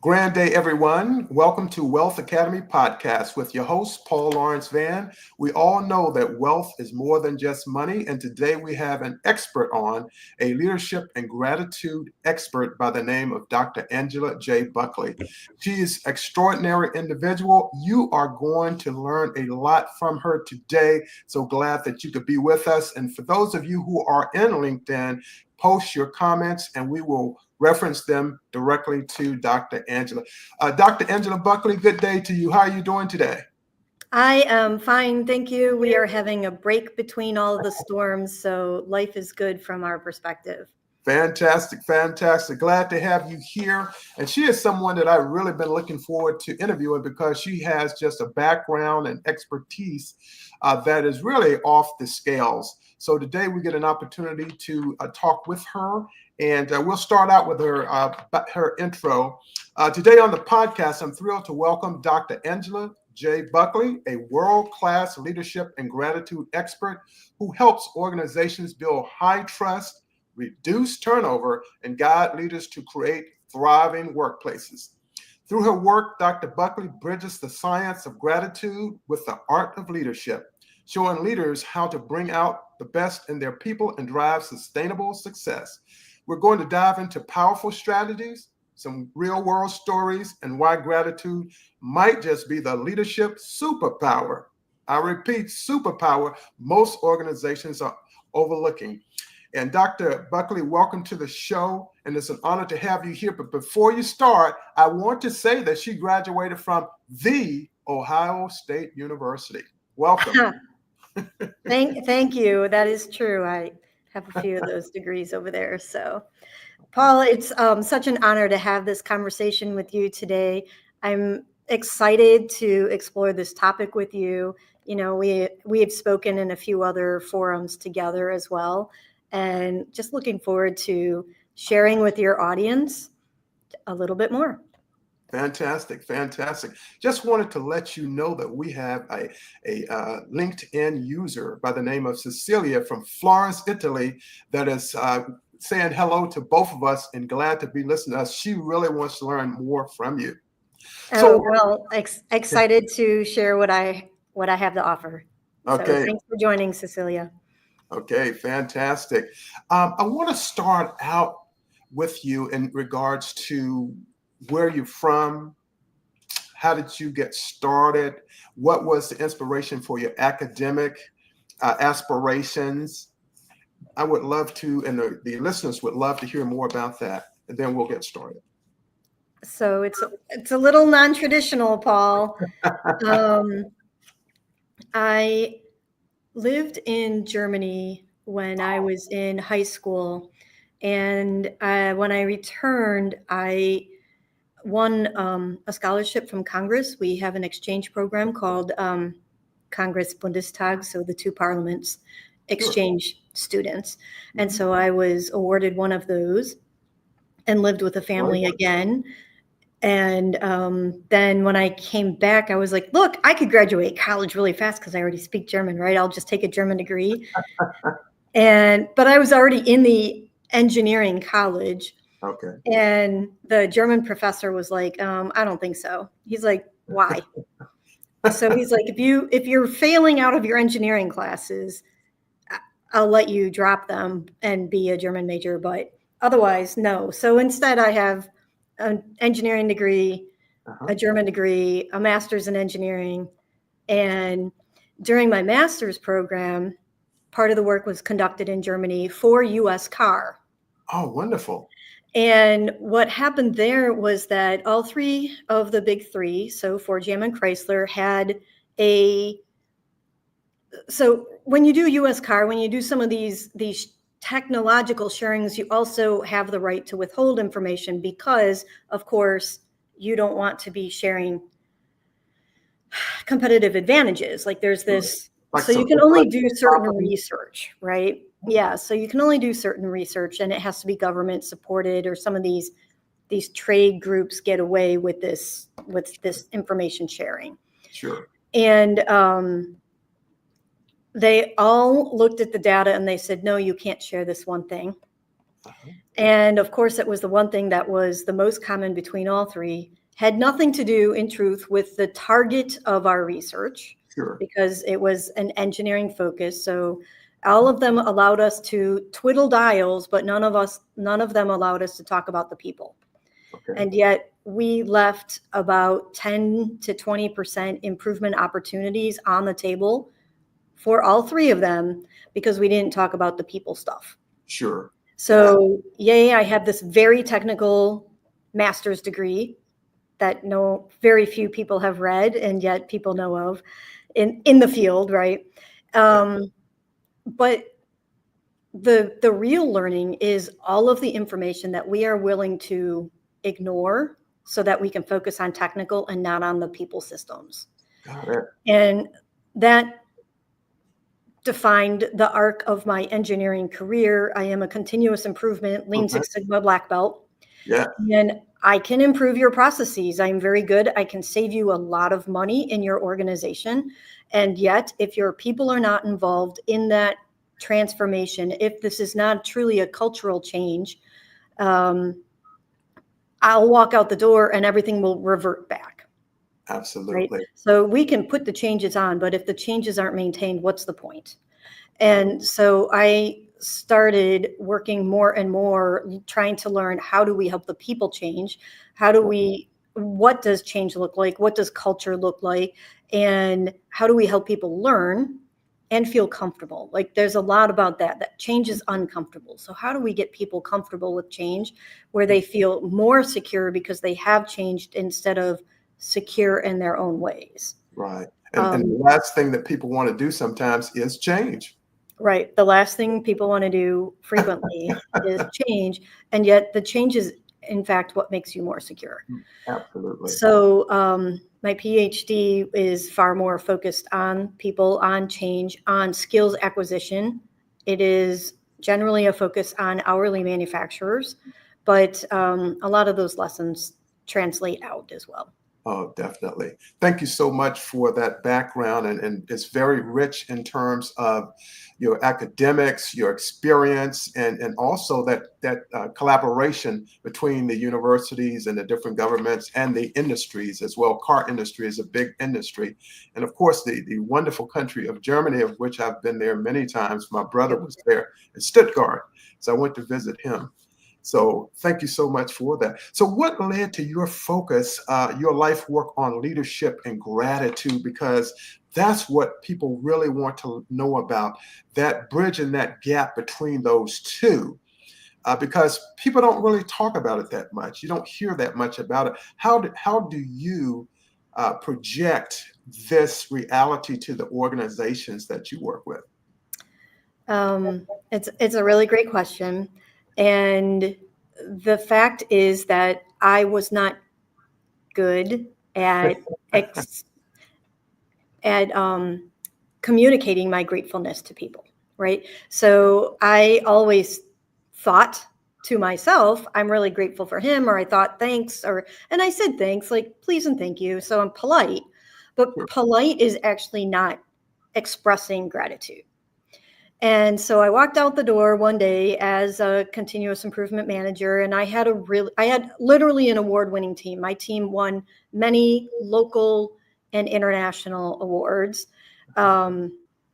Grand day, everyone. Welcome to Wealth Academy Podcast with your host, Paul Lawrence Van. We all know that wealth is more than just money, and today we have an expert on, a leadership and gratitude expert by the name of Dr. Angela J. Buckley. She is an extraordinary individual. You are going to learn a lot from her today. So glad that you could be with us. And for those of you who are in LinkedIn, post your comments and we will reference them directly to Dr. Angela. Dr. Angela Buckley, good day to you. How are you doing today? I am fine, thank you. We are having a break between all of the storms, so life is good from our perspective. Fantastic, fantastic. Glad to have you here. And she is someone that I've really been looking forward to interviewing because she has just a background and expertise that is really off the scales. So today we get an opportunity to talk with her, and we'll start out with her intro. Today on the podcast, I'm thrilled to welcome Dr. Angela J. Buckley, a world-class leadership and gratitude expert who helps organizations build high trust, reduce turnover, and guide leaders to create thriving workplaces. Through her work, Dr. Buckley bridges the science of gratitude with the art of leadership, showing leaders how to bring out the best in their people and drive sustainable success. We're going to dive into powerful strategies, some real-world stories, and why gratitude might just be the leadership superpower. I repeat, superpower most organizations are overlooking. And Dr. Buckley, welcome to the show, and it's an honor to have you here. But before you start, I want to say that she graduated from the Ohio State University. Welcome. Thank you. That is true. I have a few of those degrees over there. So, Paul, it's such an honor to have this conversation with you today. I'm excited to explore this topic with you. You know, we have spoken in a few other forums together as well. And just looking forward to sharing with your audience a little bit more. Fantastic, fantastic. Just wanted to let you know that we have a LinkedIn user by the name of Cecilia from Florence, Italy, that is saying hello to both of us and glad to be listening to us. She really wants to learn more from you. Excited to share what I have to offer. Okay. So thanks for joining, Cecilia. Okay, fantastic. I want to start out with you in regards to where you're from. How did you get started? What was the inspiration for your academic aspirations? I would love to, and the listeners would love to hear more about that, and then we'll get started. So it's a little non-traditional, Paul. I lived in Germany when I was in high school, and when I returned, I won a scholarship from Congress. We have an exchange program called Congress Bundestag, so the two parliaments exchange students. And so I was awarded one of those and lived with a family again. And then when I came back, I was like, look, I could graduate college really fast because I already speak German, right? I'll just take a German degree. But I was already in the engineering college. Okay. And the German professor was like, I don't think so. He's like, why? So he's like, if you're failing out of your engineering classes, I'll let you drop them and be a German major, but otherwise, no. So instead I have an engineering degree, a German degree, a master's in engineering. And during my master's program, part of the work was conducted in Germany for US Car. Oh, wonderful. And what happened there was that all three of the big three, so Ford, GM, and Chrysler, had so when you do US Car, when you do some of these technological sharings, you also have the right to withhold information because, of course, you don't want to be sharing competitive advantages. Like there's this, so you can only do certain research, right? Yeah, so you can only do certain research and it has to be government supported, or some of these trade groups get away with this information sharing. Sure. And they all looked at the data and they said, no, you can't share this one thing. And of course, it was the one thing that was the most common between all three, had nothing to do, in truth, with the target of our research, Sure. because it was an engineering focus. So all of them allowed us to twiddle dials, but none of them allowed us to talk about the people. Okay. And yet we left about 10 to 20% improvement opportunities on the table for all three of them because we didn't talk about the people stuff. Sure. So, yay, I have this very technical master's degree that very few people have read, and yet people know of in the field, right? But the real learning is all of the information that we are willing to ignore so that we can focus on technical and not on the people systems. Got it. And that defined the arc of my engineering career. I am a continuous improvement Lean Six Sigma black belt. Yeah. And I can improve your processes. I'm very good. I can save you a lot of money in your organization. And yet, if your people are not involved in that transformation, if this is not truly a cultural change, I'll walk out the door and everything will revert back. Absolutely. Right? So we can put the changes on, but if the changes aren't maintained, what's the point? And so I started working more and more, trying to learn, how do we help the people change? What does change look like? What does culture look like? And how do we help people learn and feel comfortable? Like, there's a lot about that change is uncomfortable. So how do we get people comfortable with change where they feel more secure because they have changed instead of secure in their own ways? Right. And the last thing that people want to do sometimes is change. Right. The last thing people want to do frequently is change. And yet the change is, in fact, what makes you more secure. Absolutely. So my PhD is far more focused on people, on change, on skills acquisition. It is generally a focus on hourly manufacturers, but a lot of those lessons translate out as well. Oh, definitely. Thank you so much for that background. And it's very rich in terms of your academics, your experience, and also that collaboration between the universities and the different governments and the industries as well. Car industry is a big industry. And of course, the wonderful country of Germany, of which I've been there many times. My brother was there in Stuttgart, so I went to visit him. So thank you so much for that. So what led to your focus, your life work on leadership and gratitude? Because that's what people really want to know about, that bridge and that gap between those two. Because people don't really talk about it that much. You don't hear that much about it. How do you project this reality to the organizations that you work with? It's a really great question. And the fact is that I was not good at communicating my gratefulness to people, right? So I always thought to myself, I'm really grateful for him, or I thought thanks, and I said thanks, like please and thank you. So I'm polite, but polite is actually not expressing gratitude. And so I walked out the door one day as a continuous improvement manager, and I had literally an award-winning team. My team won many local and international awards.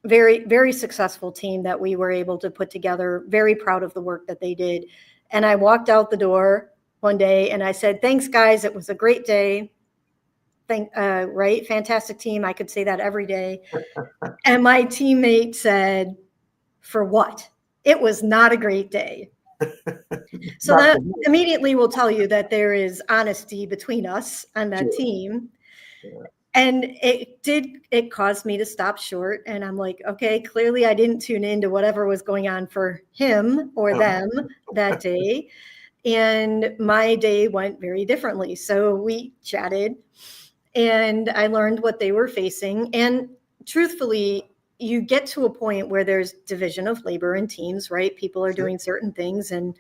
Very, very successful team that we were able to put together. Very proud of the work that they did. And I walked out the door one day and I said, thanks guys, it was a great day. Right? Fantastic team. I could say that every day. And my teammate said, for what? It was not a great day. So that immediately will tell you that there is honesty between us on that team. Yeah. And it caused me to stop short. And I'm like, okay, clearly I didn't tune into whatever was going on for him or them that day. And my day went very differently. So we chatted and I learned what they were facing. And truthfully, you get to a point where there's division of labor in teams, right? People are doing certain things. And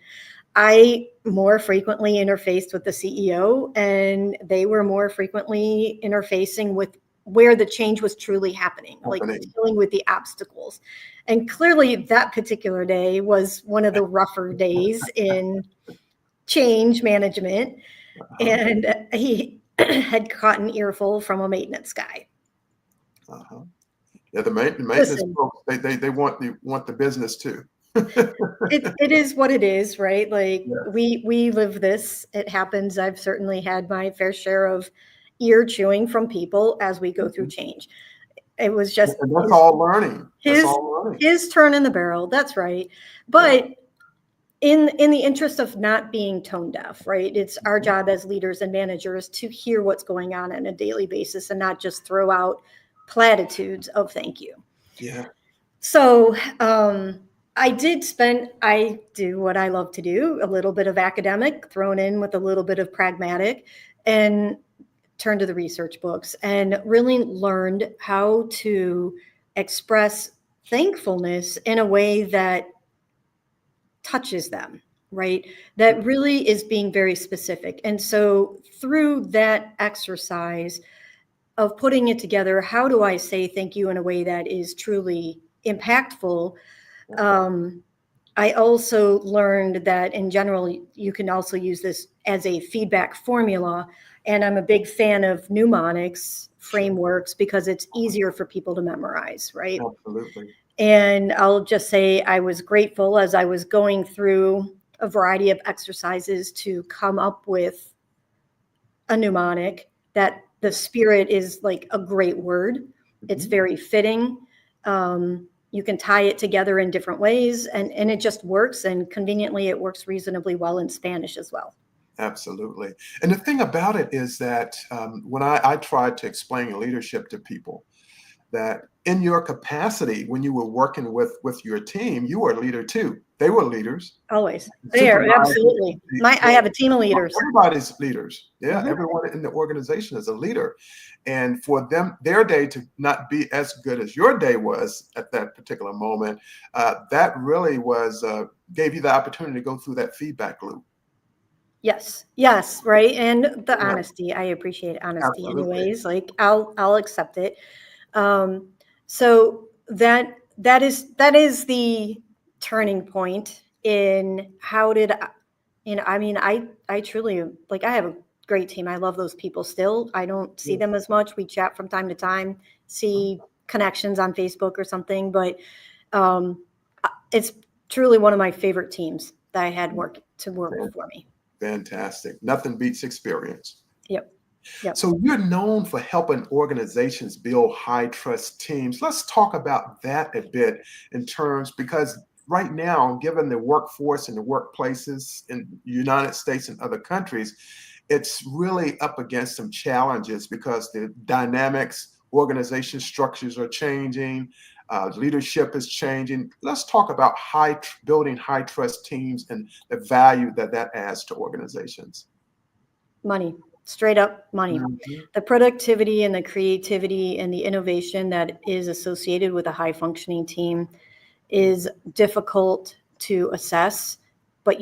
I more frequently interfaced with the CEO, and they were more frequently interfacing with where the change was truly happening, like dealing with the obstacles. And clearly that particular day was one of the rougher days in change management. Uh-huh. And he had caught an earful from a maintenance guy. Uh-huh. Yeah, the maintenance Listen, folks, they want the business too. it is what it is, right? Like Yeah. we live this. It happens. I've certainly had my fair share of ear chewing from people as we go through Mhm. change. It was just And that's all learning. That's his all learning. his turn in the barrel. That's right. Yeah. But in the interest of not being tone deaf, right? It's our Mhm. job as leaders and managers to hear what's going on a daily basis and not just throw out platitudes of thank you. Yeah. So I do what I love to do, a little bit of academic thrown in with a little bit of pragmatic, and turned to the research books and really learned how to express thankfulness in a way that touches them, right? That really is being very specific. And so through that exercise of putting it together, how do I say thank you in a way that is truly impactful? Um, I also learned that in general, you can also use this as a feedback formula. And I'm a big fan of mnemonics Sure. frameworks because it's easier for people to memorize, right? Absolutely. And I'll just say I was grateful as I was going through a variety of exercises to come up with a mnemonic that the spirit is like a great word. It's Mhm. very fitting. You can tie it together in different ways, and it just works. And conveniently, it works reasonably well in Spanish as well. Absolutely. And the thing about it is that when I tried to explain leadership to people, that in your capacity, when you were working with your team, you were a leader too. They were leaders, Always there, supervisors. absolutely. I have a team of leaders. Everybody's leaders. Yeah, Mhm. everyone in the organization is a leader. And for them, their day to not be as good as your day was at that particular moment, that really was gave you the opportunity to go through that feedback loop. Yes, right. And the Yeah, honesty, I appreciate honesty absolutely. anyways. Like I'll accept it. Um, so that is the turning point in how did I, I mean, I truly like I have a great team. I love those people still. I don't see Yeah. them as much. We chat from time to time, see connections on Facebook or something, but um, it's truly one of my favorite teams that I had work Fan- for me. Fantastic. Nothing beats experience. Yep. Yep. So you're known for helping organizations build high trust teams. Let's talk about that a bit in terms because right now, given the workforce and the workplaces in the United States and other countries, it's really up against some challenges because the dynamics, organization structures are changing, leadership is changing. Let's talk about building high trust teams and the value that that adds to organizations. Money, straight up money. Mhm. The productivity and the creativity and the innovation that is associated with a high functioning team is difficult to assess, but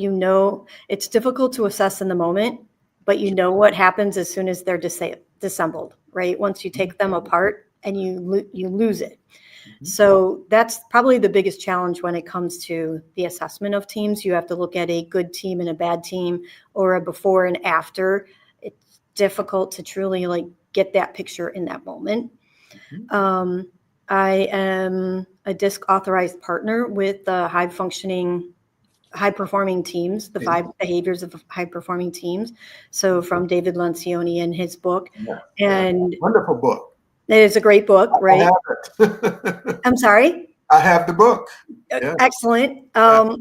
it's difficult to assess in the moment, but what happens as soon as they're disassembled, right? Once you take them apart and you lose it. Mhm. So that's probably the biggest challenge when it comes to the assessment of teams. You have to look at a good team and a bad team or a before and after. It's difficult to truly like get that picture in that moment. Mhm. Um, I am a DISC authorized partner with the high performing teams, the Yeah, 5 behaviors of high performing teams. So from David Lencioni in his book, yeah, yeah. and Wonderful book. it is a great book, I right? have it. I'm sorry. I have the book. Yeah. Excellent. Uh,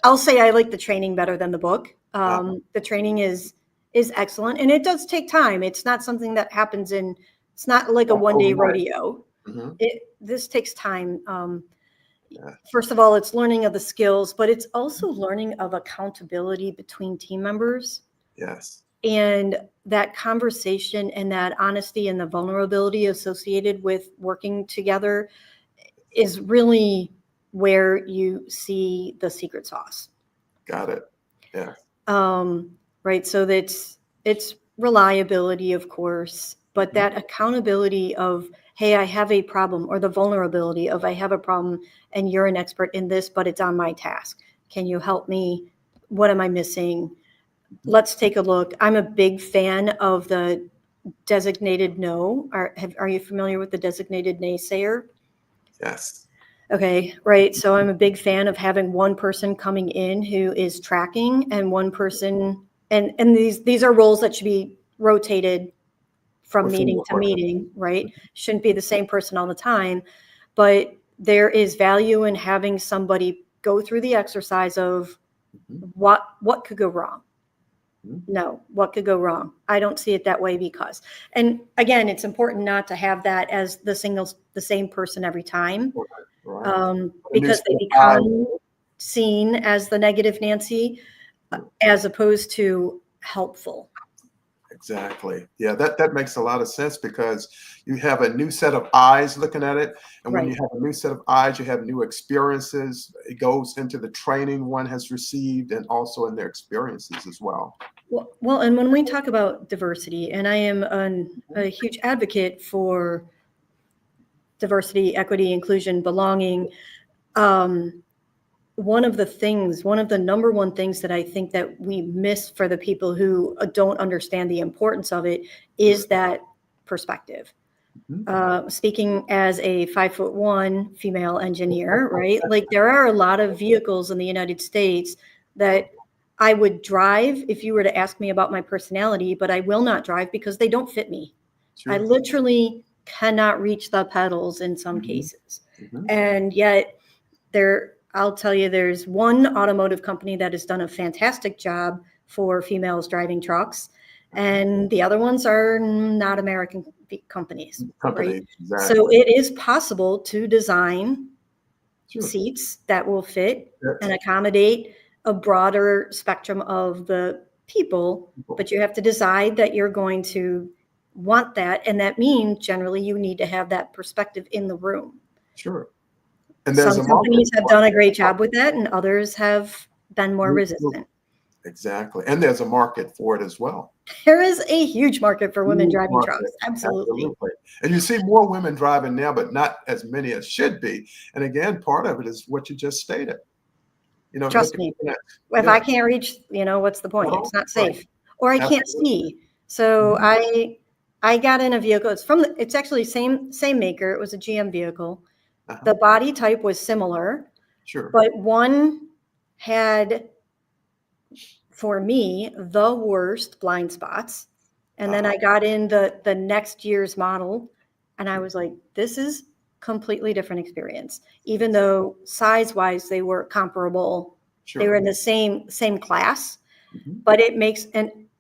I'll say I like the training better than the book. uh, The training is excellent, and it does take time. It's not something that happens it's not like a one-day overnight. rodeo. Mhm. This takes time. Yeah. First of all, it's learning of the skills, but it's also learning of accountability between team members Yes. and that conversation and that honesty and the vulnerability associated with working together is really where you see the secret sauce. Got it. Yeah. Um, right. So it's reliability, of course, but Mhm. that accountability of hey, I have a problem, or the vulnerability of I have a problem and you're an expert in this, but it's on my task. Can you help me? What am I missing? Let's take a look. I'm a big fan of the designated no. Are you familiar with the designated naysayer? Yes. Okay, right. So I'm a big fan of having one person coming in who is tracking, and one person, and these are roles that should be rotated from Within meeting the to organization. meeting, right? Shouldn't be the same person all the time, but there is value in having somebody go through the exercise of Mhm. what could go wrong. Mhm. No, what could go wrong? I don't see it that way because, and again, it's important not to have that as the same person every time, Right. A new because set they of eyes. become seen as the negative Nancy, as opposed to helpful. Exactly. Yeah, that makes a lot of sense because you have a new set of eyes looking at it. And when you Right. have a new set of eyes, you have new experiences. It goes into the training one has received and also in their experiences as well. Well, and when we talk about diversity, and I am a huge advocate for diversity, equity, inclusion, belonging. Um, one of the number one things that I think that we miss for the people who don't understand the importance of it is that perspective. Mhm. Speaking as a 5'1" female engineer, right? Like there are a lot of vehicles in the United States that I would drive if you were to ask me about my personality, but I will not drive because they don't fit me. I Sure. literally cannot reach the pedals in some Mhm. cases. Mhm. And yet I'll tell you, there's one automotive company that has done a fantastic job for females driving trucks, and the other ones are not American companies, right? Company, So exactly. it is possible to design Sure. seats that will fit and That's accommodate a broader spectrum of the people, people. but you have to decide that you're going to want that, and that means generally you need to have that perspective in the room. Sure. And there's Some a market companies have for done a it. great job with that, and others have been more resistant. Exactly. And there's a market for it as well. There is a huge market for women Huge driving market. trucks. Absolutely. Absolutely. And you see more women driving now, but not as many as should be. And again, part of it is what you just stated. Trust me. Looking at, If yeah, I can't reach, what's the point? well, It's not right. safe. Or I can't Absolutely. see. So Mhm. I got in a vehicle. It's actually same maker. It was a GM vehicle. Uh-huh. The body type was similar, Sure. but one had, for me, the worst blind spots. And then Uh-huh. I got in the next year's model, and I was like, this is completely different experience. Even though size-wise they were comparable, they were Sure. in the same class, Mhm. but it makes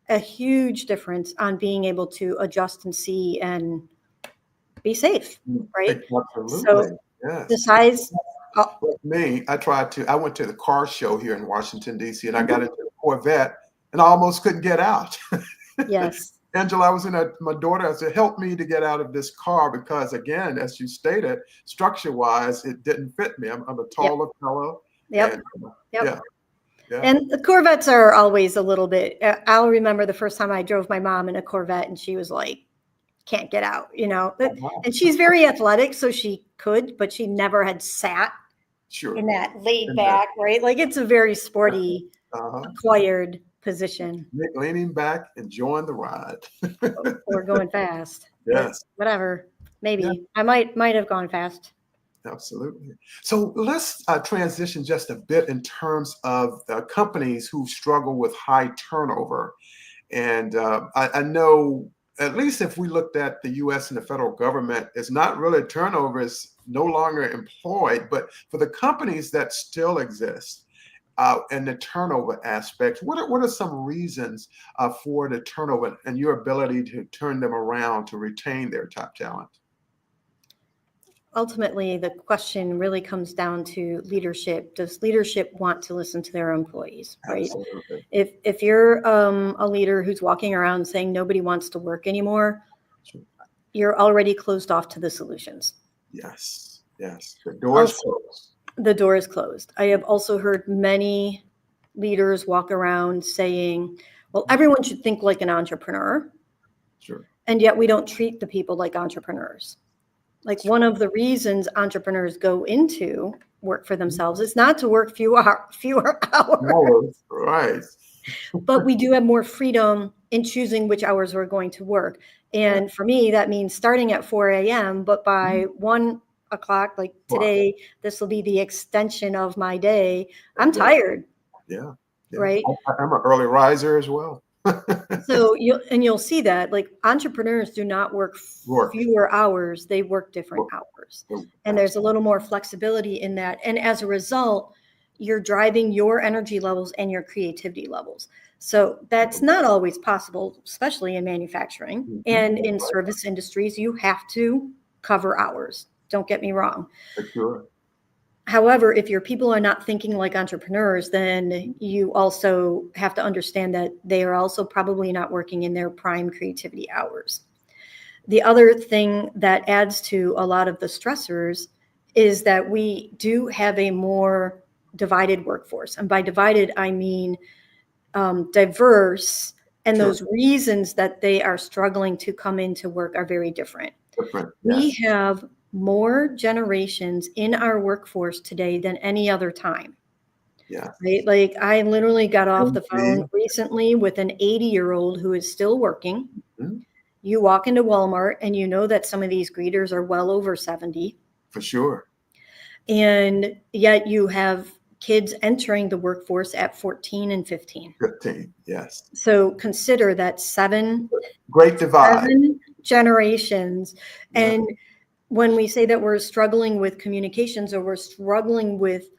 a huge difference on being able to adjust and see and be safe, right? Absolutely. So the Yes. size, uh, With me, I went to the car show here in Washington, D.C., and I got mhm, into a Corvette and I almost couldn't get out. yes, Angela, I was my daughter, I said, help me to get out of this car because, again, as you stated, structure wise, it didn't fit me. I'm a yep, taller fellow. And yep, yep. yeah, yeah. And the Corvettes are always a little bit. I'll remember the first time I drove my mom in a Corvette, and she was like, "Can't get out," Oh, wow. And she's very athletic, so she could, but she never had sat in Sure. that laid And that, back, right? Like it's a very sporty, uh-huh. acquired position, Leaning back, enjoying the ride. or going fast. But Yes. whatever, Yeah. maybe I might have gone fast. Absolutely. So let's transition just a bit in terms of the companies who struggle with high turnover. And I know, at least if we looked at the US and the federal government, it's not really turnover, it's no longer employed. But for the companies that still exist and the turnover aspects, what are some reasons for the turnover and your ability to turn them around to retain their top talent? Ultimately, the question really comes down to leadership. Does leadership want to listen to their employees, right? Absolutely. If you're a leader who's walking around saying nobody wants to work anymore, Sure. you're already closed off to the solutions. Yes. Yes. The door is Also, closed. the door is closed. I have also heard many leaders walk around saying, well, everyone should think like an entrepreneur, Sure. and yet we don't treat the people like entrepreneurs. Like one of the reasons entrepreneurs go into work for themselves is not to work fewer hours, Right. but we do have more freedom in choosing which hours we're going to work. Yeah. And for me, that means starting at 4 a.m., but by 1 o'clock, like today, this will be the extension of my day. I'm tired. Yeah. Right. I'm an early riser as well. So you'll see that like entrepreneurs do not work fewer hours, they work different hours. And there's a little more flexibility in that. And as a result, you're driving your energy levels and your creativity levels. So that's not always possible, especially in manufacturing and in service industries. You have to cover hours. Don't get me wrong. For sure. However, if your people are not thinking like entrepreneurs, then you also have to understand that they are also probably not working in their prime creativity hours. The other thing that adds to a lot of the stressors is that we do have a more divided workforce. And by divided, I mean diverse. And those reasons that they are struggling to come into work are very different. We have more generations in our workforce today than any other time. Yeah. Right? Like I literally got off the phone recently with an 80-year-old who is still working. You walk into Walmart and you know that some of these greeters are well over 70. For sure. And yet you have kids entering the workforce at 14 and 15. 15, yes. So consider that great divide. 7 generations. And when we say that we're struggling with communications or we're struggling with,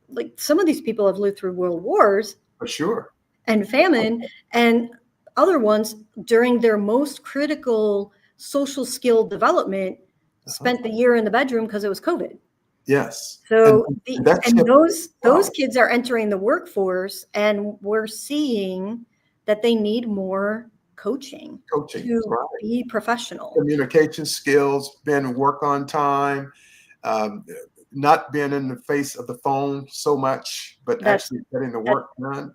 like, some of these people have lived through world wars. For sure. And famine, and other ones during their most critical social skill development spent the year in the bedroom because it was COVID. Yes. So those kids are entering the workforce, and we're seeing that they need more coaching to be professional. Communication skills, being to work on time, not being in the face of the phone so much, but actually getting the work done.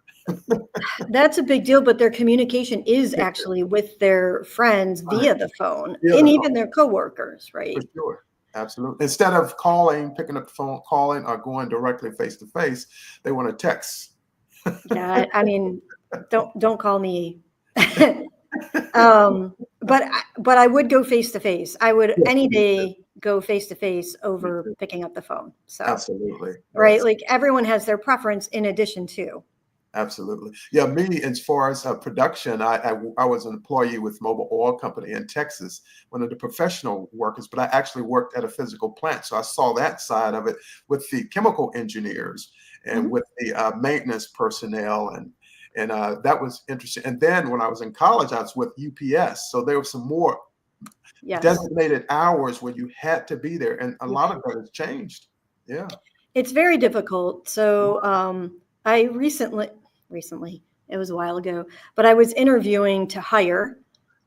That's a big deal, but their communication is actually with their friends via the phone and even their coworkers, right? For sure. Absolutely. Instead of picking up the phone, calling, or going directly face to face, they want to text. Yeah, I mean, don't call me. But I would go face to face. I would any day go face to face over picking up the phone. So absolutely. Right. Yes. Like everyone has their preference in addition to. Absolutely. Yeah, me, as far as production, I was an employee with Mobil Oil Company in Texas, one of the professional workers, but I actually worked at a physical plant. So I saw that side of it with the chemical engineers and with the maintenance personnel. And that was interesting. And then when I was in college, I was with UPS. So there were some more designated hours where you had to be there. And a lot of that has changed. Yeah. It's very difficult. So I recently, it was a while ago, but I was interviewing to hire,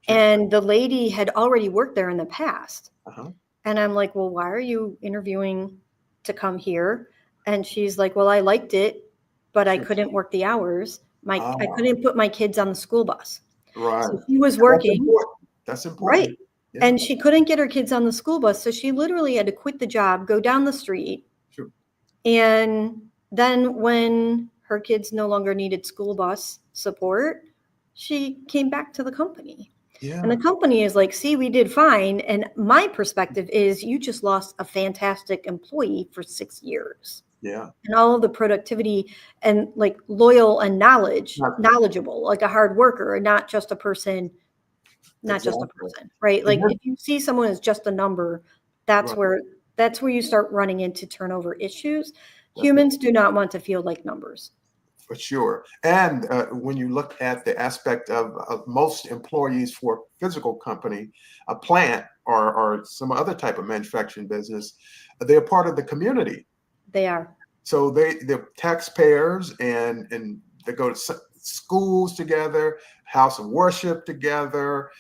and the lady had already worked there in the past. And I'm like, well, why are you interviewing to come here? And she's like, well, I liked it, but I couldn't work the hours. I couldn't put my kids on the school bus. Right. So she was working. That's important. Right. Yeah. And she couldn't get her kids on the school bus. So she literally had to quit the job, go down the street. Sure. And then when her kids no longer needed school bus support, she came back to the company. Yeah. And the company is like, see, we did fine. And my perspective is you just lost a fantastic employee for 6 years. Yeah. And all of the productivity and like loyal and knowledgeable, like a hard worker, and not just a person, right? Like if you see someone as just a number, that's where you start running into turnover issues. Humans do not want to feel like numbers. For sure. And when you look at the aspect of most employees for a physical company, a plant or some other type of manufacturing business, they're part of the community. They are. So they're taxpayers, and they go to schools together, house of worship together,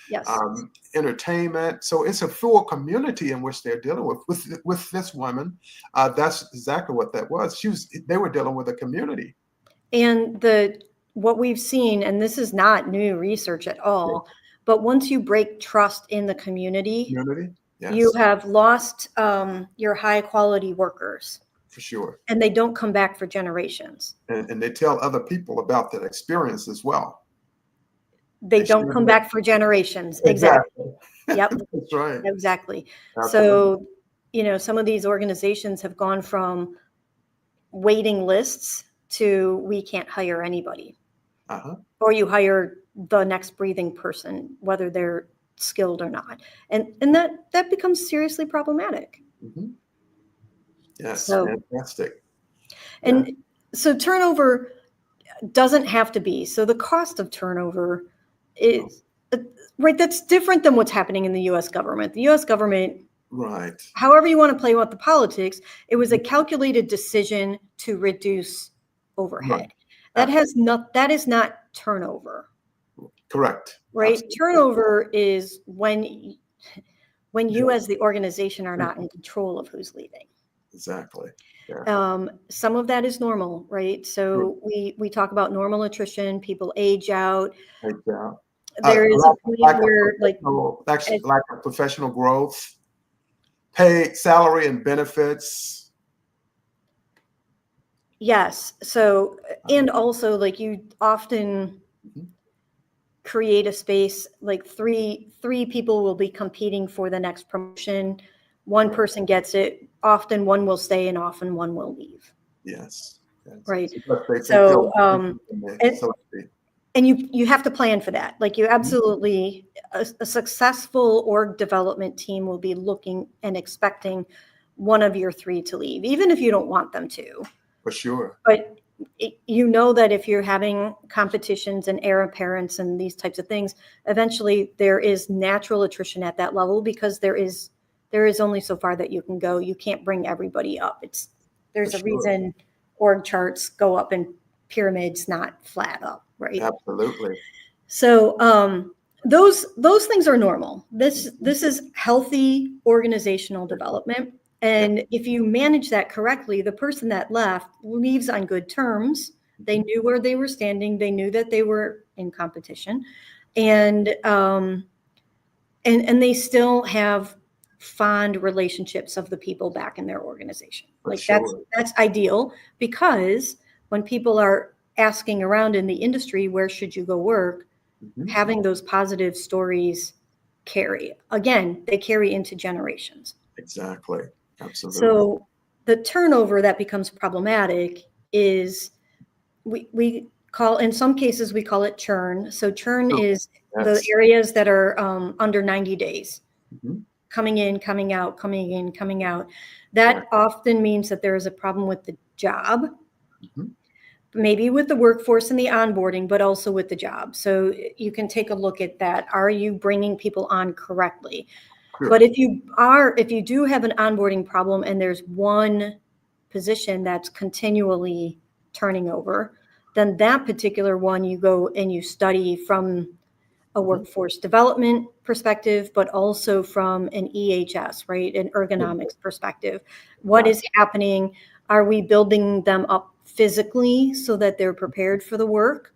entertainment. So it's a full community in which they're dealing with this woman. That's exactly what that was. They were dealing with a community. And what we've seen, and this is not new research at all, but once you break trust in the community, You Yes, have lost your high quality workers, for sure. and they don't come back for generations. And they tell other people about that experience as well. They They don't share come that. back for generations. Exactly. Exactly. Yep. That's right. Exactly. Absolutely. So, some of these organizations have gone from waiting lists to we can't hire anybody, Uh-huh. or you hire the next breathing person, whether they're skilled or not. And that becomes seriously problematic. Hmm. Yes, So, fantastic. Yeah. and so turnover doesn't have to be. So the cost of turnover No. is right. That's different than what's happening in the US government. The US government, Right. however you want to play with the politics, it was a Mhm. calculated decision to reduce Right. overhead. That is not turnover, Correct. right? Absolutely. Turnover is when you Yeah, as the organization are not in control of who's leaving. exactly. Yeah. Some of that is normal, right? Sure. So we talk about normal attrition, people age out. Thank you. There is a point where like as Lack of professional growth, pay, salary, and benefits. yes. So Uh-huh. and also like you often Mhm. create a space like three people will be competing for the next promotion. One Right. person gets it, often one will stay and often one will leave, Yes. Yes. right? Because they feel So in the and facility. and you have to plan for that. Like you Mhm. absolutely a successful org development team will be looking and expecting one of your three to leave, even if you don't want them to. For sure. But you know that if you're having competitions and heir apparents and these types of things, eventually there is natural attrition at that level because there is only so far that you can go. You can't bring everybody up. For There's a sure. reason org charts go up in pyramids, not flat up, right? Absolutely. So those things are normal. This Mhm. this is healthy organizational development. Yeah. And if you manage that correctly, the person that left leaves on good terms. They Mhm. knew where they were standing. They knew that they were in competition, and and they still have fond relationships of the people back in their organization. For Like sure. that's ideal because when people are asking around in the industry, where should you go work? Mhm. Having those positive stories carry. Again, they carry into generations. Exactly. Absolutely. So the turnover that becomes problematic is we call, in some cases, we call it churn. So churn True. is the Yes. areas that are under 90 days, Mhm. coming in, coming out, coming in, coming out. Yeah. That often means that there is a problem with the job, Mhm. maybe with the workforce and the onboarding, but also with the job. So you can take a look at that. Are you bringing people on correctly? But Sure. if you do have an onboarding problem and there's one position that's continually turning over, then that particular one you go and you study from a Mhm. workforce development perspective, but also from an EHS, right? An ergonomics perspective. What Right. is happening? Are we building them up physically so that they're prepared for the work?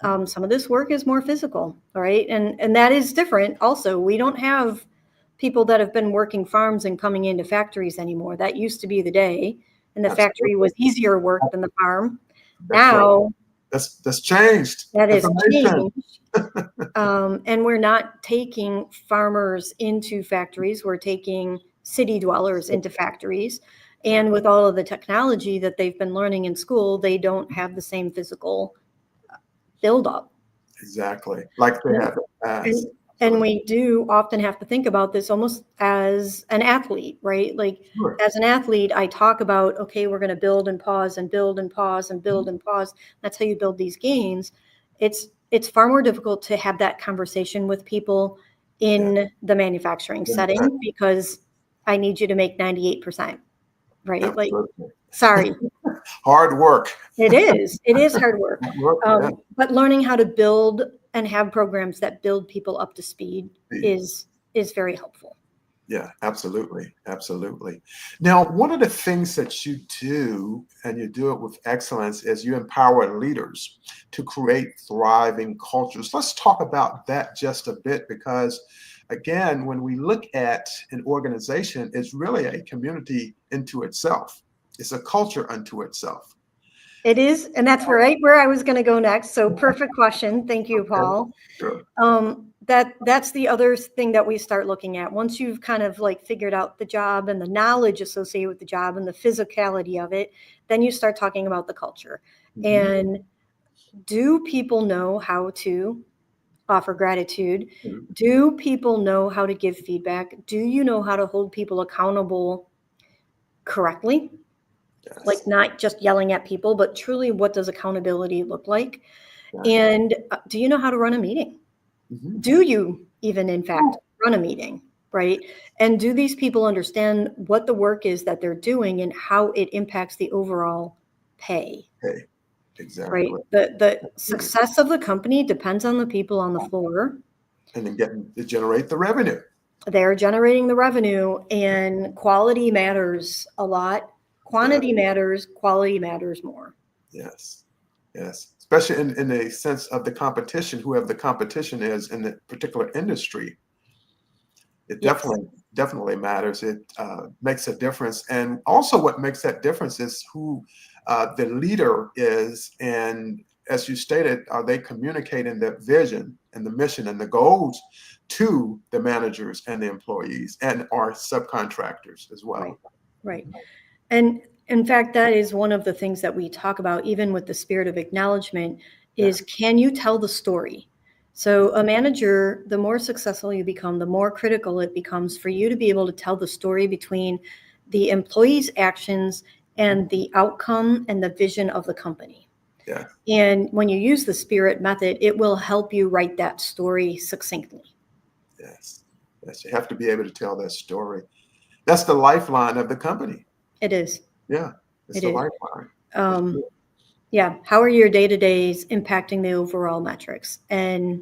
Mhm. Some of this work is more physical, right? And that is different. Also, we don't have people that have been working farms and coming into factories anymore. That used to be the day, and the factory Absolutely. was easier work than the farm. That's right. Now That's changed. that is Information. changed. And we're not taking farmers into factories. We're taking city dwellers into factories. And Exactly. with all of the technology that they've been learning in school, they don't have the same physical buildup. Exactly. Like they have in the And past. and Absolutely. we do often have to think about this almost as an athlete, right? Like Sure. as an athlete, I talk about, okay, we're going to build and pause and build and pause and Mhm. build and pause. That's how you build these games. It's far more difficult to have that conversation with people Yeah. in the manufacturing Yeah. setting because I need you to make 98%, right? Like, Absolutely. sorry, Hard work. it is. It is hard work. Hard work. Yeah. But learning how to build and have programs that build people up to speed is very helpful. Yeah, absolutely. Absolutely. Now, one of the things that you do, and you do it with excellence, is you empower leaders to create thriving cultures. Let's talk about that just a bit because again, when we look at an organization, it's really a community into itself. It's a culture unto itself. It is, and that's where I was going to go next. So perfect question. Thank you, Paul. Sure. That's the other thing that we start looking at. Once you've kind of like figured out the job and the knowledge associated with the job and the physicality of it, then you start talking about the culture. Mm-hmm. And do people know how to offer gratitude? Mm-hmm. Do people know how to give feedback? Do you know how to hold people accountable correctly? Yes. Like not just yelling at people, but truly what does accountability look like? Yeah. And do you know how to run a meeting? Mm-hmm. Do you even, in fact, run a meeting, right? And do these people understand what the work is that they're doing and how it impacts the overall pay? Okay. Exactly. Right. The success of the company depends on the people on the floor. And then getting to generate the revenue. They're generating the revenue, and quality matters a lot. Quantity matters, quality matters more. Yes. Yes. Especially in the sense of the competition, whoever the competition is in the particular industry. It definitely matters. It makes a difference. And also what makes that difference is who the leader is. And as you stated, are they communicating the vision and the mission and the goals to the managers and the employees and our subcontractors as well? Right. And in fact, that is one of the things that we talk about, even with the spirit of acknowledgement, is can you tell the story? So a manager, the more successful you become, the more critical it becomes for you to be able to tell the story between the employee's actions and the outcome and the vision of the company. Yeah. And when you use the spirit method, it will help you write that story succinctly. Yes. Yes. You have to be able to tell that story. That's the lifeline of the company. It is. Yeah. It's the lifeline. Yeah. How are your day-to-days impacting the overall metrics? And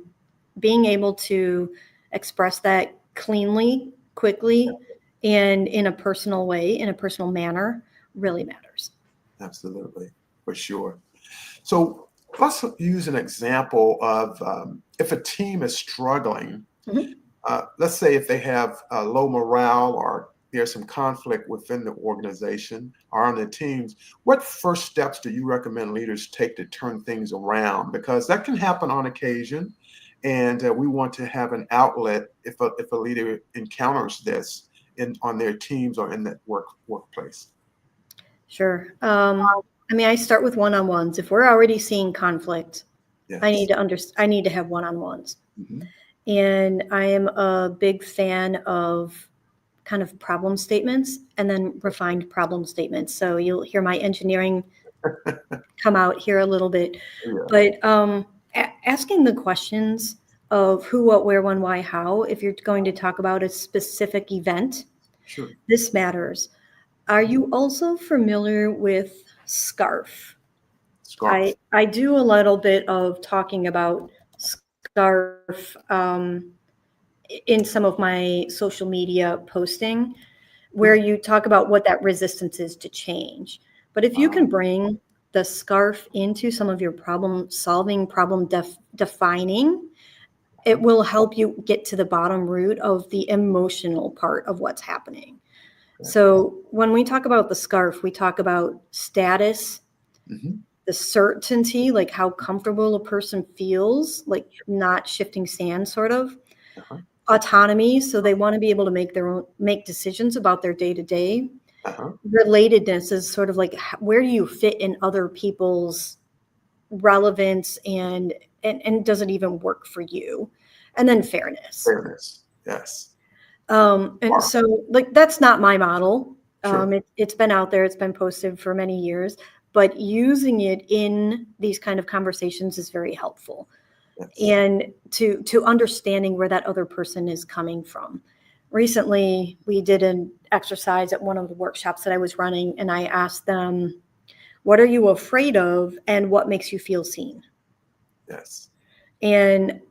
being able to express that cleanly, quickly, and in a personal way, in a personal manner, really matters. Absolutely. For sure. So let's use an example of if a team is struggling, let's say if they have low morale or there's some conflict within the organization or on the teams, what first steps do you recommend leaders take to turn things around? Because that can happen on occasion, and we want to have an outlet if a leader encounters this on their teams or in that workplace. Sure. I mean, I start with one-on-ones. If we're already seeing conflict, I need to have one-on-ones. And I am a big fan of kind of problem statements and then refined problem statements. So you'll hear my engineering come out here a little bit, but asking the questions of who, what, where, when, why, how, if you're going to talk about a specific event, this matters. Are you also familiar with SCARF? I do a little bit of talking about SCARF in some of my social media posting, where you talk about what that resistance is to change. But if you can bring the SCARF into some of your problem solving, problem defining, it will help you get to the bottom root of the emotional part of what's happening. So when we talk about the SCARF, we talk about status, the certainty, like how comfortable a person feels, like not shifting sand sort of. Autonomy, so they want to be able to make decisions about their day-to-day. Relatedness is sort of like where do you fit in other people's relevance and does it even work for you? And then fairness. Yes. And so like that's not my model. It's been out there, it's been posted for many years, but using it in these kind of conversations is very helpful. And to understanding where that other person is coming from. Recently, we did an exercise at one of the workshops that I was running, and I asked them, what are you afraid of and what makes you feel seen? Yes. And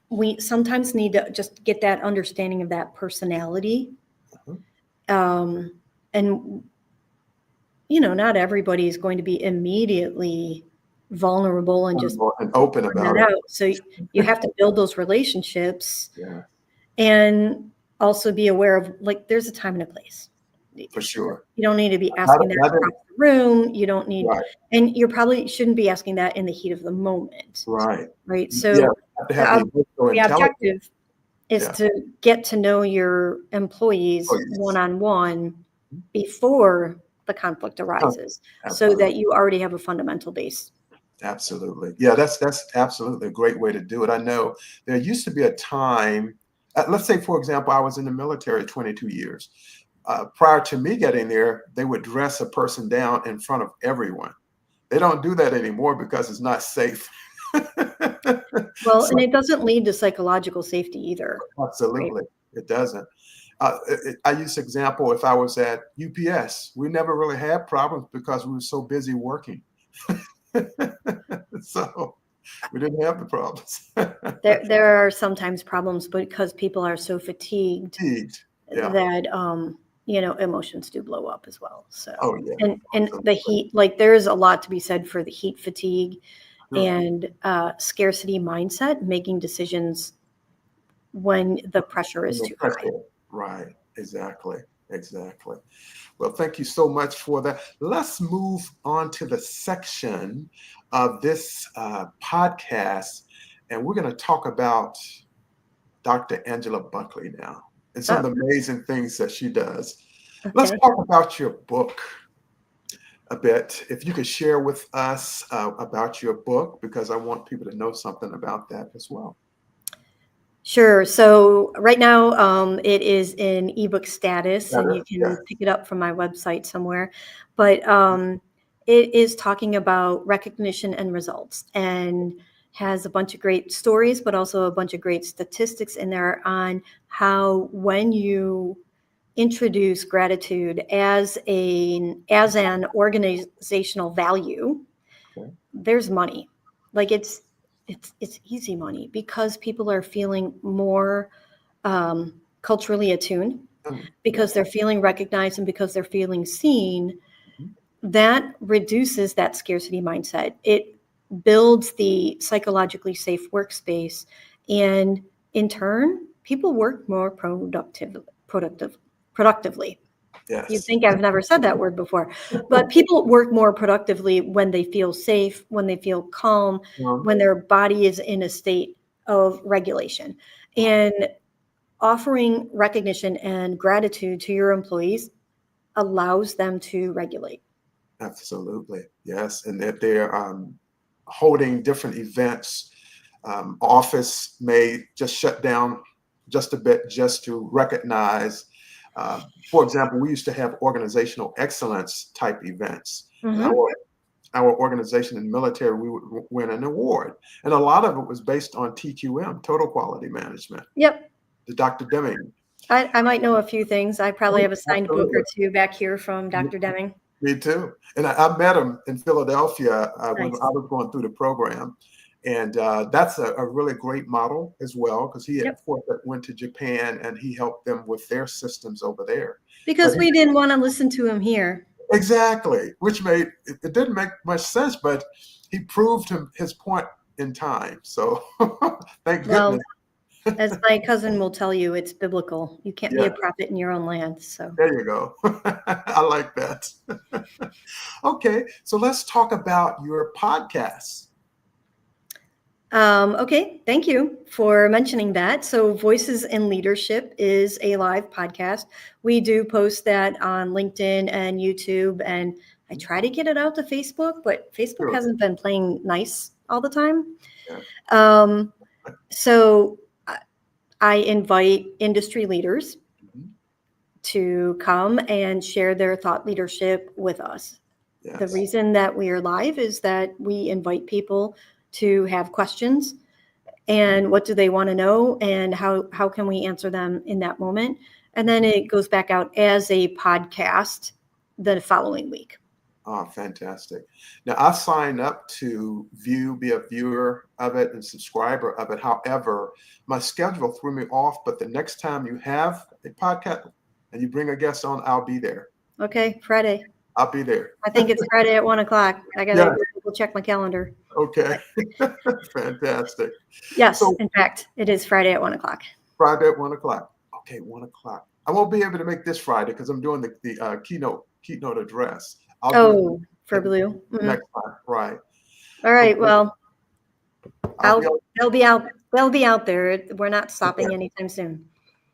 we sometimes need to just get that understanding of that personality. And, you know, not everybody is going to be immediately vulnerable and just open about it. So you have to build those relationships. and also be aware of, like, there's a time and a place. For sure. You don't need to be asking that across the room. You don't need, right. and you probably shouldn't be asking that in the heat of the moment. Right. Right. Yeah, So you have to have the emotional objective is Yeah. to get to know your employees one-on-one before the conflict arises, so that you already have a fundamental base. Absolutely. Yeah, that's absolutely a great way to do it. I know there used to be a time, let's say, for example, I was in the military 22 years. Prior to me getting there, they would dress a person down in front of everyone. They don't do that anymore because it's not safe. Well, and it doesn't lead to psychological safety either. Absolutely. Right? It doesn't. I use example, if I was at UPS, we never really had problems because we were so busy working. So we didn't have the problems. there are sometimes problems because people are so fatigued that emotions do blow up as well. So and the heat, like, there's a lot to be said for the heat fatigue and scarcity mindset, making decisions when the pressure is too high. Right. Exactly. Well, thank you so much for that. Let's move on to the section of this podcast, and we're going to talk about Dr. Angela Buckley now and some of the amazing things that she does. Okay. Let's talk about your book a bit. If you could share with us about your book, because I want people to know something about that as well. Sure. So right now, it is in ebook status, and you can pick it up from my website somewhere. But it is talking about recognition and results, and has a bunch of great stories, but also a bunch of great statistics in there on how, when you introduce gratitude as an organizational value, there's money. Like, it's easy money, because people are feeling more culturally attuned, because they're feeling recognized, and because they're feeling seen. That reduces that scarcity mindset. It builds the psychologically safe workspace, and in turn, people work more productively. Yes. You'd think I've never said that word before, but people work more productively when they feel safe, when they feel calm, when their body is in a state of regulation. And offering recognition and gratitude to your employees allows them to regulate. Absolutely. Yes. And that they're holding different events. Office may just shut down just a bit just to recognize. For example, we used to have organizational excellence type events. Our organization in the military, we would win an award. And a lot of it was based on TQM, total quality management. Yep. The Dr. Deming. I might know a few things. I probably have a signed book or two back here from Dr. Deming. Me too. And I met him in Philadelphia when I was going through the program. And that's a really great model as well, because he of course went to Japan and he helped them with their systems over there. Because we didn't want to listen to him here. Exactly, which made it didn't make much sense, but he proved his point in time. So thank goodness. As my cousin will tell you, it's biblical. You can't be a prophet in your own land. So there you go. I like that. Okay, so let's talk about your podcast. Okay, thank you for mentioning that. So Voices in Leadership is a live podcast. We do post that on LinkedIn and YouTube, and I try to get it out to Facebook, but Facebook hasn't been playing nice all the time. Yeah. So I invite industry leaders to come and share their thought leadership with us. Yes. The reason that we are live is that we invite people to have questions, and what do they want to know, and how can we answer them in that moment. And then it goes back out as a podcast the following week. Oh, fantastic. Now, I signed up to be a viewer of it and subscriber of it. However, my schedule threw me off, but the next time you have a podcast and you bring a guest on, I'll be there. Okay, Friday. I'll be there. I think it's Friday at 1:00. I got to go check my calendar. Okay. Fantastic. Yes, so, in fact, it is Friday at 1:00. Friday at 1 o'clock. Okay, 1 o'clock. I won't be able to make this Friday because I'm doing the keynote address. I'll do it Oh, for Blue. next time. Right. All right. Okay. Well, I'll be they'll be out. They'll be out there. We're not stopping okay. anytime soon.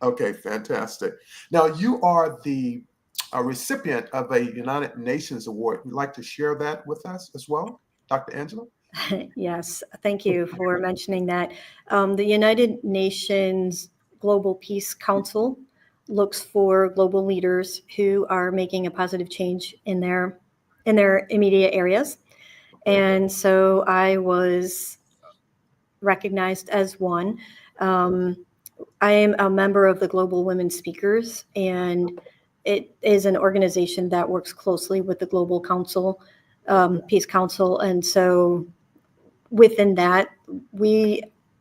Okay, fantastic. Now you are the recipient of a United Nations Award. Would you like to share that with us as well, Dr. Angela? Yes, thank you for mentioning that. The United Nations Global Peace Council looks for global leaders who are making a positive change in their immediate areas. And so I was recognized as one. I am a member of the Global Women Speakers, and it is an organization that works closely with the Global Council, Peace Council. And so within that,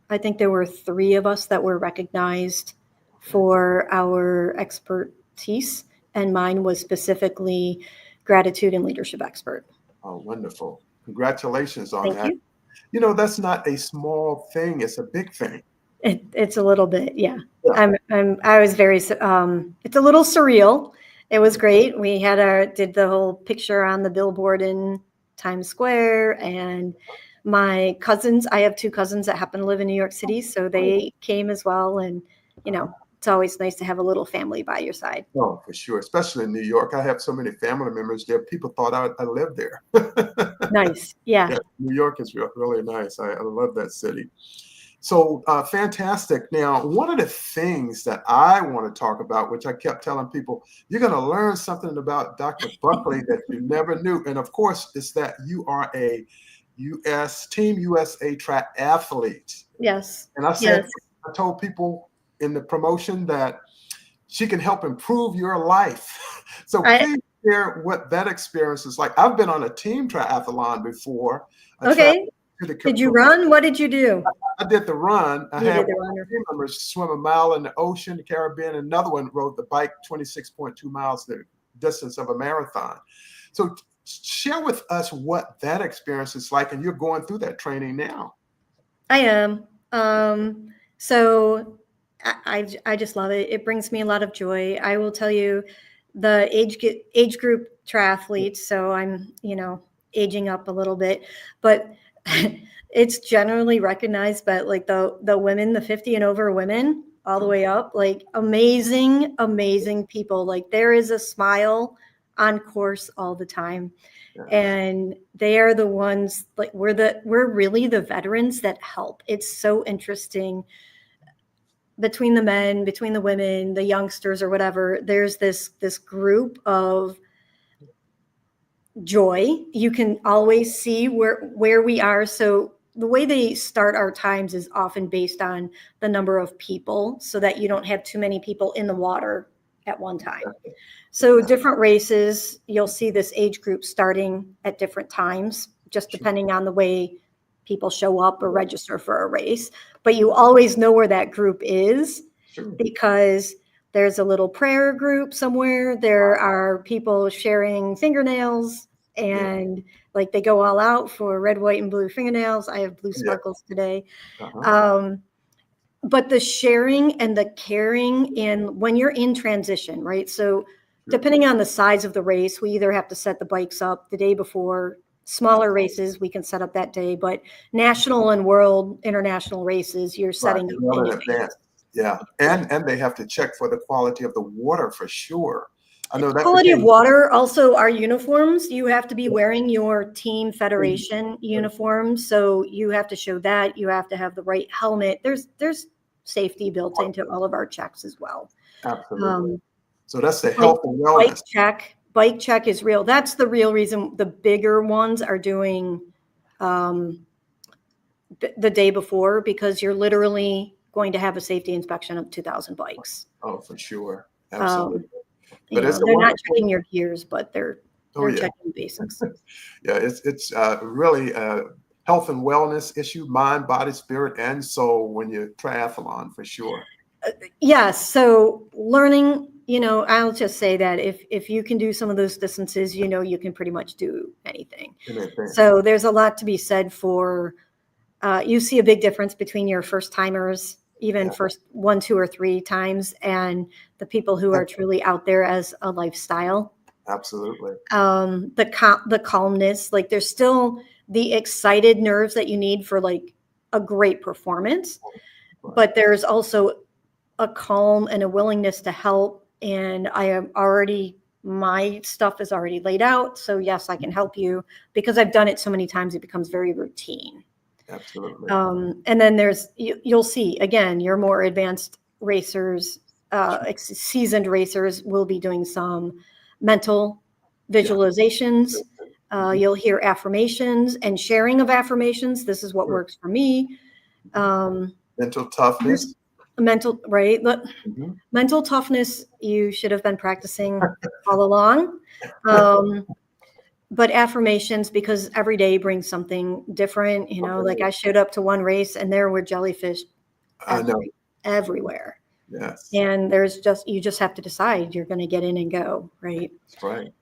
I think there were 3 of us that were recognized for our expertise, and mine was specifically gratitude and leadership expert. Oh, wonderful. Congratulations on Thank that. you. You know, that's not a small thing. It's a big thing. It's a little bit, yeah. Yeah. I was very, it's a little surreal. It was great. We did the whole picture on the billboard in Times Square, and my cousins, I have 2 cousins that happen to live in New York City, so they came as well. And, it's always nice to have a little family by your side. Oh, for sure. Especially in New York. I have so many family members there. People thought I lived there. Nice. Yeah. Yeah, New York is really nice. I love that city. So fantastic. Now, one of the things that I want to talk about, which I kept telling people, you're going to learn something about Dr. Buckley that you never knew. And of course, it's that you are a Team USA triathlete. Yes. And I Yes. told people in the promotion that she can help improve your life. So please share what that experience is like. I've been on a team triathlon before. Okay. Did you run? What did you do? I did the run. I You had did the one run. team members swim a mile in the ocean, the Caribbean, and another one rode the bike 26.2 miles, the distance of a marathon. So share with us what that experience is like, and you're going through that training now. I am. So I just love it. It brings me a lot of joy. I will tell you, the age group triathletes. So I'm, aging up a little bit, but it's generally recognized by like the women, the 50 and over women, all the way up, like amazing people. Like there is a smile on course all the time. Yes. And they are the ones, like we're really the veterans that help. It's so interesting. Between the men, between the women, the youngsters or whatever, there's this group of joy. You can always see where we are. So the way they start our times is often based on the number of people, so that you don't have too many people in the water at one time. So different races, you'll see this age group starting at different times, just depending on the way people show up or register for a race. But you always know where that group is, because there's a little prayer group somewhere. There are people sharing fingernails, and like they go all out for red, white, and blue fingernails. I have blue sparkles today. But the sharing and the caring, and when you're in transition, right? So depending on the size of the race, we either have to set the bikes up the day before. Smaller races we can set up that day, but national and world international races, you're setting up in advance. Yeah, and they have to check for the quality of the water for sure. I know that quality of water. Also, our uniforms, you have to be wearing your team federation uniform, so you have to show that. You have to have the right helmet. There's safety built into all of our checks as well. Absolutely. So that's the health and wellness. Bike check is real. That's the real reason the bigger ones are doing the day before, because you're literally going to have a safety inspection of 2,000 bikes. Oh, for sure. Absolutely. But they're not checking your gears, but they're checking basics. Yeah, it's really a health and wellness issue, mind, body, spirit, and soul when you triathlon, for sure. Yes. So learning, I'll just say that if you can do some of those distances, you can pretty much do anything. So there's a lot to be said for, you see a big difference between your first timers even Yeah. first 1, 2, or 3 times, and the people who are truly out there as a lifestyle. Absolutely. The calmness, like there's still the excited nerves that you need for like a great performance, Right. but there's also a calm and a willingness to help. And I am already, my stuff is already laid out. So yes, I can help you because I've done it so many times, it becomes very routine. Absolutely. And then there's, you'll see again, your more advanced racers, seasoned racers will be doing some mental visualizations. You'll hear affirmations and sharing of affirmations. This is what works for me. Mental toughness. Right? Mm-hmm. Mental toughness, you should have been practicing all along. But affirmations, because every day brings something different, you know, like I showed up to one race and there were jellyfish everywhere. Yes. And you just have to decide you're going to get in and go, right? That's right.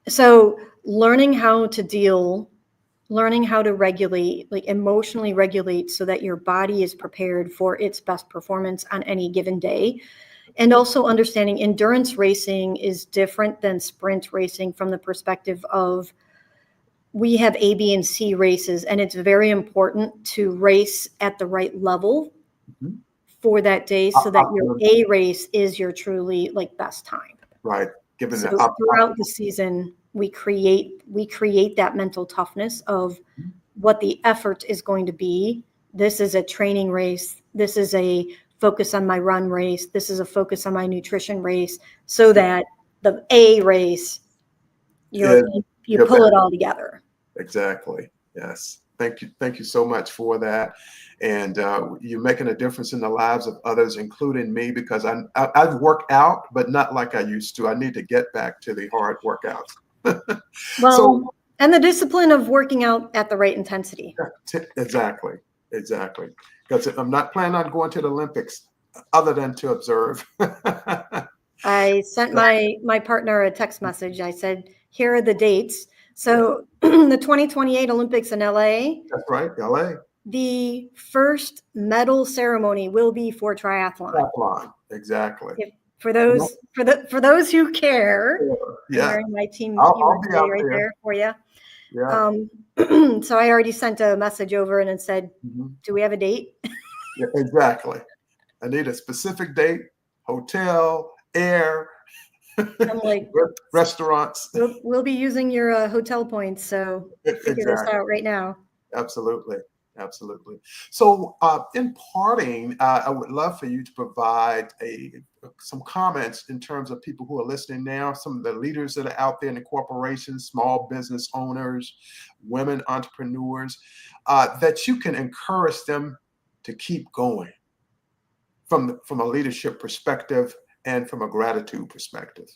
So learning how to regulate, like emotionally regulate so that your body is prepared for its best performance on any given day. And also understanding endurance racing is different than sprint racing from the perspective of we have A, B, and C races, and it's very important to race at the right level for that day so that your A race is your truly like best time. Right. So throughout the season, we create that mental toughness of what the effort is going to be. This is a training race. This is a focus on my run race. This is a focus on my nutrition race, so that the A race, you pull it all together. Exactly. Yes. Thank you. Thank you so much for that. And you're making a difference in the lives of others, including me, because I've worked out, but not like I used to. I need to get back to the hard workouts. Well, and the discipline of working out at the right intensity. Exactly. Exactly. Because I'm not planning on going to the Olympics other than to observe. I sent my partner a text message. I said, here are the dates. So the 2028 Olympics in LA. That's right, LA. The first medal ceremony will be for triathlon. Triathlon, exactly. For those who care, yeah. I'm wearing my team I'll be out right there for you. Yeah. So I already sent a message over and it said, do we have a date? Yeah, exactly. I need a specific date, hotel, air, I'm like, restaurants. We'll be using your hotel points, so figure this out right now. Absolutely. Absolutely. So in parting, I would love for you to provide some comments in terms of people who are listening now, some of the leaders that are out there in the corporations, small business owners, women entrepreneurs, that you can encourage them to keep going from a leadership perspective and from a gratitude perspective.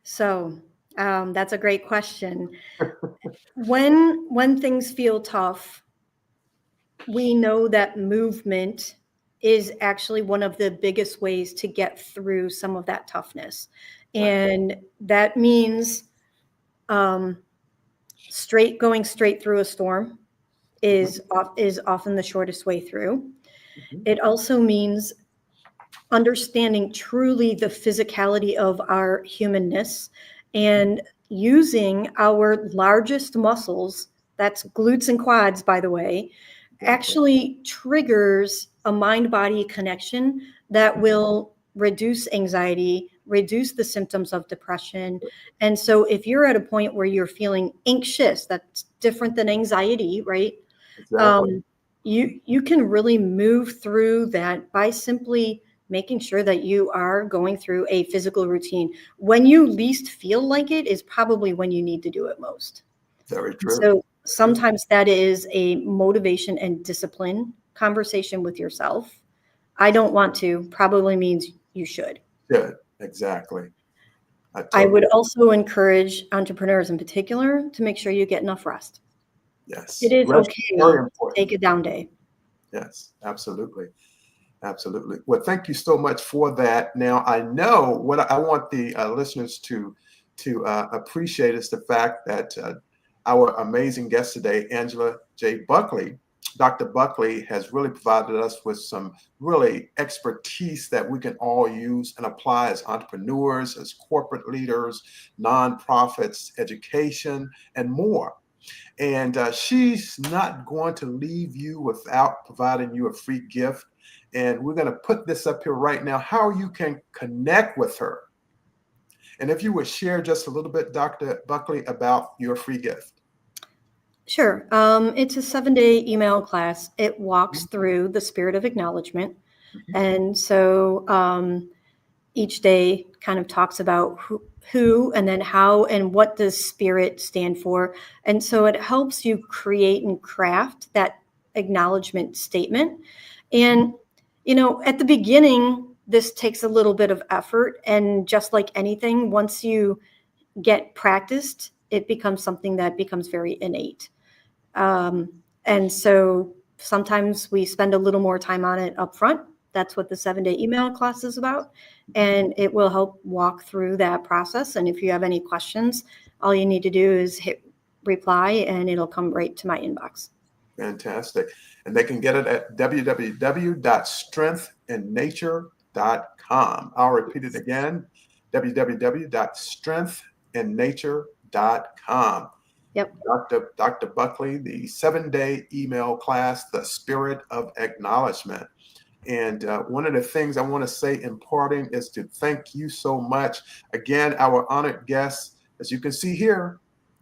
So that's a great question. When things feel tough, we know that movement is actually one of the biggest ways to get through some of that toughness. And that means going straight through a storm is often the shortest way through. It also means understanding truly the physicality of our humanness and using our largest muscles, that's glutes and quads, by the way, actually triggers a mind-body connection that will reduce anxiety, reduce the symptoms of depression. And so if you're at a point where you're feeling anxious, that's different than anxiety, right? Exactly. You can really move through that by simply making sure that you are going through a physical routine. When you least feel like it is probably when you need to do it most. Very true. So sometimes that is a motivation and discipline conversation with yourself. I don't want to probably means you should. Good. Exactly. I would also encourage entrepreneurs in particular to make sure you get enough rest. Yes. It is Rest okay to take a down day. Yes, absolutely. Absolutely. Well, thank you so much for that. Now, I know what I want the listeners to appreciate is the fact that our amazing guest today, Angela J. Buckley, Dr. Buckley has really provided us with some really expertise that we can all use and apply as entrepreneurs, as corporate leaders, nonprofits, education, and more. And she's not going to leave you without providing you a free gift. And we're going to put this up here right now, how you can connect with her. And if you would share just a little bit, Dr. Buckley, about your free gift. Sure. It's a 7-day email class. It walks through the spirit of acknowledgement. Mhm. And so each day kind of talks about who and then how and what does spirit stand for. And so it helps you create and craft that acknowledgement statement. And, at the beginning, this takes a little bit of effort. And just like anything, once you get practiced, it becomes something that becomes very innate. Um, and so sometimes we spend a little more time on it up front. That's what the 7-day email class is about. And it will help walk through that process. And if you have any questions, all you need to do is hit reply and it'll come right to my inbox. Fantastic. And they can get it at www.strengthandnature.com. I'll repeat it again, www.strengthandnature.com. Yep. Dr. Buckley, the 7-day email class, The Spirit of Acknowledgement. And one of the things I want to say in parting is to thank you so much. Again, our honored guest, as you can see here,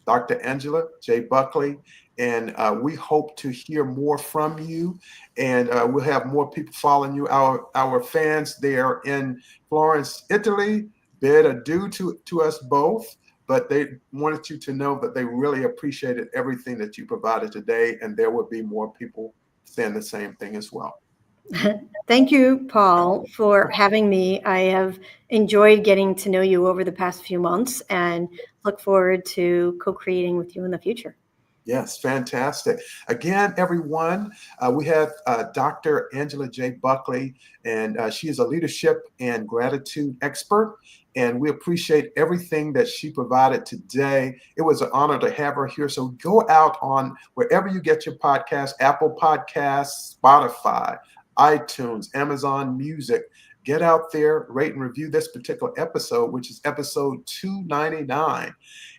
Dr. Angela J. Buckley. And we hope to hear more from you. And we'll have more people following you. Our fans there in Florence, Italy, bid adieu to us both. But they wanted you to know that they really appreciated everything that you provided today. And there will be more people saying the same thing as well. Thank you, Paul, for having me. I have enjoyed getting to know you over the past few months and look forward to co-creating with you in the future. Yes, fantastic. Again, everyone, we have Dr. Angela J. Buckley, and she is a leadership and gratitude expert. And we appreciate everything that she provided today. It was an honor to have her here. So go out on wherever you get your podcast, Apple Podcasts, Spotify, iTunes, Amazon Music. Get out there, rate and review this particular episode, which is episode 299,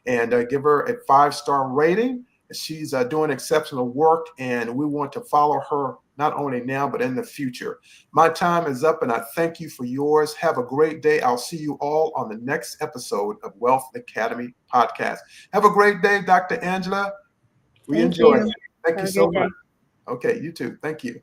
and give her a 5-star rating. She's doing exceptional work, and we want to follow her not only now, but in the future. My time is up, and I thank you for yours. Have a great day. I'll see you all on the next episode of Wealth Academy Podcast. Have a great day, Dr. Angela. We enjoyed it. Thank you so much. Okay, you too. Thank you.